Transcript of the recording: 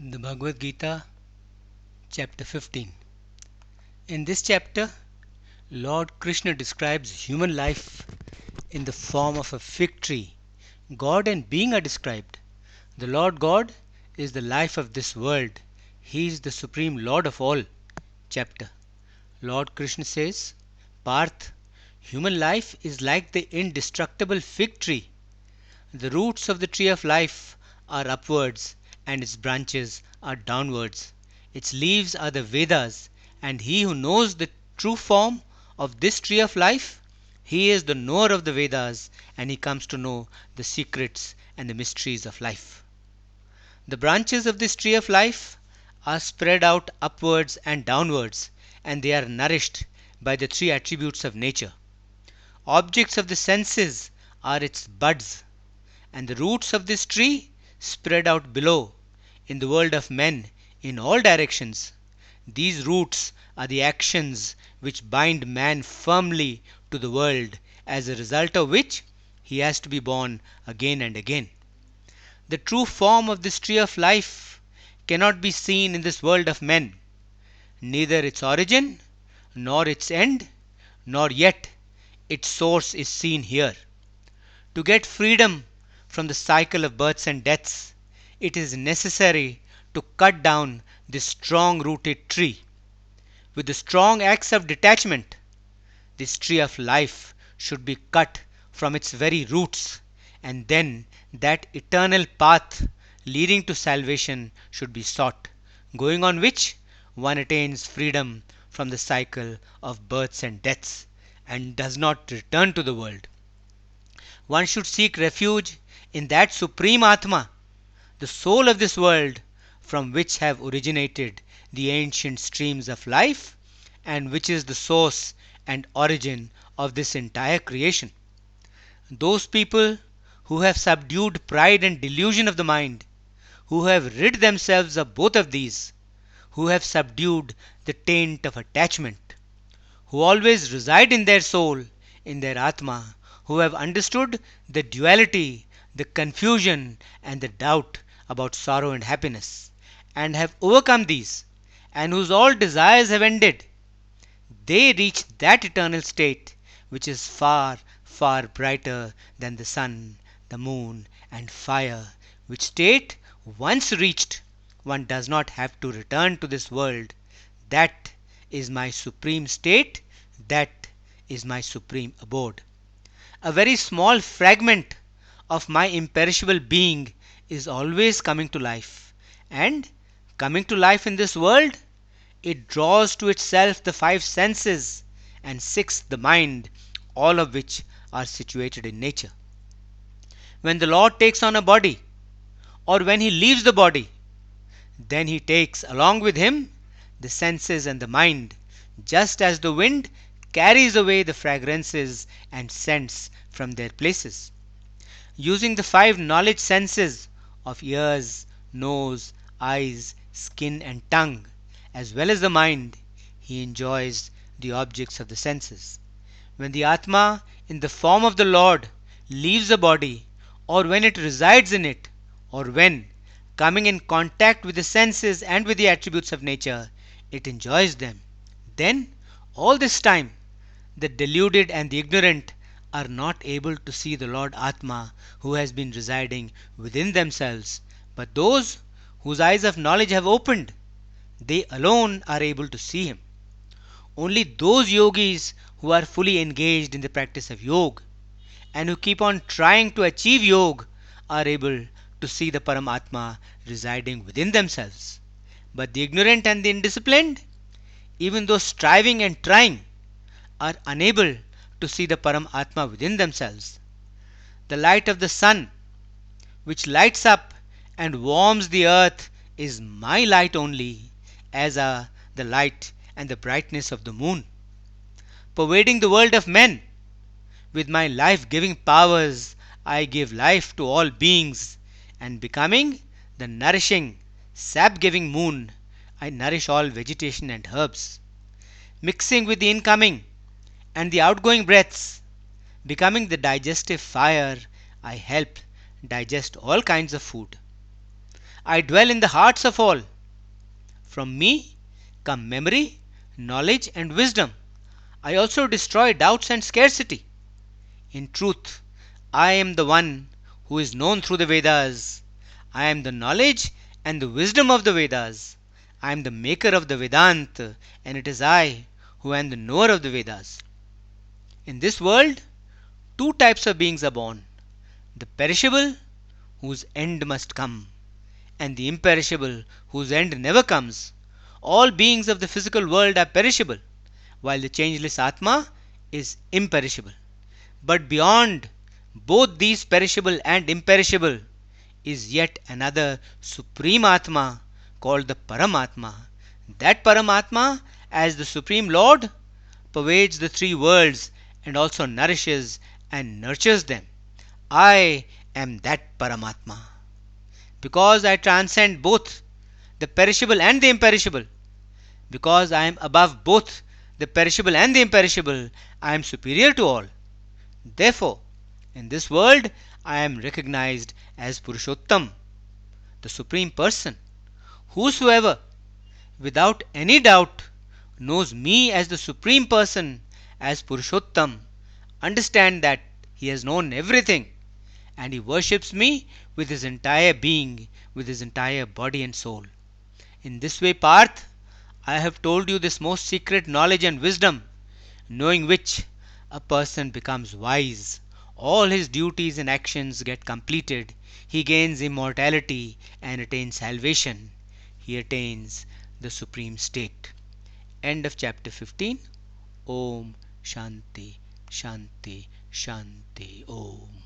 The Bhagavad Gita, chapter 15. In this chapter, Lord Krishna describes human life in the form of a fig tree. God and being are described. The Lord God is the life of this world. He is the supreme Lord of all. Chapter. Lord Krishna says, Parth, human life is like the indestructible fig tree. The roots of the tree of life are upwards, and its branches are downwards. Its leaves are the Vedas, and he who knows the true form of this tree of life, he is the knower of the Vedas, and he comes to know the secrets and the mysteries of life. The branches of this tree of life are spread out upwards and downwards, and they are nourished by the three attributes of nature. Objects of the senses are its buds, and the roots of this tree spread out below, in the world of men, in all directions. These roots are the actions which bind man firmly to the world, as a result of which he has to be born again and again. The true form of this tree of life cannot be seen in this world of men, neither its origin, nor its end, nor yet its source is seen here. To get freedom from the cycle of births and deaths, it is necessary to cut down this strong rooted tree. With the strong axe of detachment, this tree of life should be cut from its very roots, and then that eternal path leading to salvation should be sought, going on which one attains freedom from the cycle of births and deaths, and does not return to the world. One should seek refuge in that supreme Atma, the soul of this world, from which have originated the ancient streams of life, and which is the source and origin of this entire creation. Those people who have subdued pride and delusion of the mind, who have rid themselves of both of these, who have subdued the taint of attachment, who always reside in their soul, in their Atma, who have understood the duality, the confusion, and the doubt about sorrow and happiness, and have overcome these, and whose all desires have ended, they reach that eternal state which is far, far brighter than the sun, the moon, and fire, which state, once reached, one does not have to return to this world. That is my supreme state, that is my supreme abode. A very small fragment of my imperishable being is always coming to life, and coming to life in this world, it draws to itself the five senses and six the mind, all of which are situated in nature. When the Lord takes on a body, or when he leaves the body, then he takes along with him the senses and the mind, just as the wind carries away the fragrances and scents from their places. Using the five knowledge senses of ears, nose, eyes, skin, and tongue, as well as the mind, he enjoys the objects of the senses. When the Atma, in the form of the Lord, leaves the body, or when it resides in it, or when, coming in contact with the senses and with the attributes of nature, it enjoys them, then, all this time, the deluded and the ignorant are not able to see the Lord Atma who has been residing within themselves, but those whose eyes of knowledge have opened, they alone are able to see him. Only those yogis who are fully engaged in the practice of yoga and who keep on trying to achieve yoga are able to see the Paramatma residing within themselves. But the ignorant and the indisciplined, even though striving and trying, are unable to see the Paramatma within themselves. The light of the sun, which lights up and warms the earth, is my light only, as are the light and the brightness of the moon. Pervading the world of men, with my life giving powers, I give life to all beings, and becoming the nourishing, sap giving moon, I nourish all vegetation and herbs. Mixing with the incoming and the outgoing breaths, becoming the digestive fire, I help digest all kinds of food. I dwell in the hearts of all. From me come memory, knowledge, and wisdom. I also destroy doubts and scarcity. In truth, I am the one who is known through the Vedas. I am the knowledge and the wisdom of the Vedas. I am the maker of the Vedanta, and it is I who am the knower of the Vedas. In this world, two types of beings are born: the perishable, whose end must come, and the imperishable, whose end never comes. All beings of the physical world are perishable, while the changeless Atma is imperishable. But beyond both these perishable and imperishable is yet another supreme Atma called the Paramatma. That Paramatma, as the Supreme Lord, pervades the three worlds and also nourishes and nurtures them. I am that Paramatma. Because I transcend both the perishable and the imperishable, because I am above both the perishable and the imperishable, I am superior to all. Therefore, in this world, I am recognized as Purushottam, the Supreme Person. Whosoever, without any doubt, knows me as the Supreme Person, as Purushottam, understand that he has known everything, and he worships me with his entire being, with his entire body and soul. In this way, Parth, I have told you this most secret knowledge and wisdom, knowing which a person becomes wise. All his duties and actions get completed. He gains immortality and attains salvation. He attains the supreme state. End of chapter 15. Om Shanti Shanti Shanti Om.